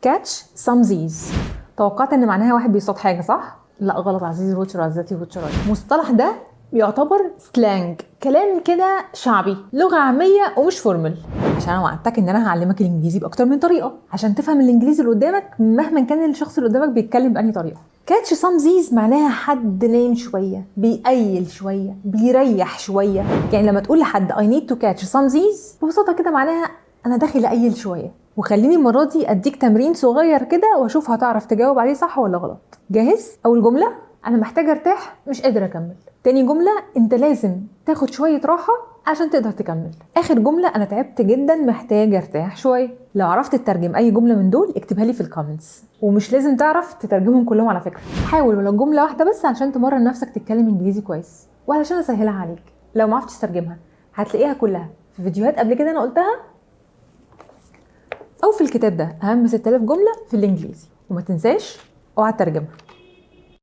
كاتش سامزيز، توقعت ان معناها واحد بيصطاد حاجه، صح؟ لا غلط عزيزي الواتشر، عزيزتي الواتشر. المصطلح ده يعتبر سلانج، كلام كده شعبي، لغه عاميه ومش فورمال. عشان انا وعدتك ان انا هعلمك الانجليزي باكتر من طريقه عشان تفهم الانجليزي اللي قدامك مهما كان الشخص اللي قدامك بيتكلم بأنهي طريقه. كاتش سامزيز معناها حد نايم شويه، بيقيل شويه، بيريح شويه. يعني لما تقول لحد I need to catch some Z's ببساطه كده معناها انا داخل اقيل شويه. وخليني المره دي اديك تمرين صغير كده واشوف هتعرف تجاوب عليه صح ولا غلط. جاهز؟ اول جمله انا محتاجه ارتاح مش قادره اكمل. تاني جمله انت لازم تاخد شويه راحه عشان تقدر تكمل. اخر جمله انا تعبت جدا محتاج ارتاح شويه. لو عرفت تترجم اي جمله من دول اكتبها لي في الكومنتس، ومش لازم تعرف تترجمهم كلهم على فكره، حاول ولو جمله واحده بس علشان تمرن نفسك تتكلم انجليزي كويس، وعلشان اسهلها عليك. لو ما عرفتش تترجمها هتلاقيها كلها في فيديوهات قبل كده انا قلتها، او في الكتاب ده اهم 6000 جمله في الانجليزي. وما تنساش اوعى تترجمها.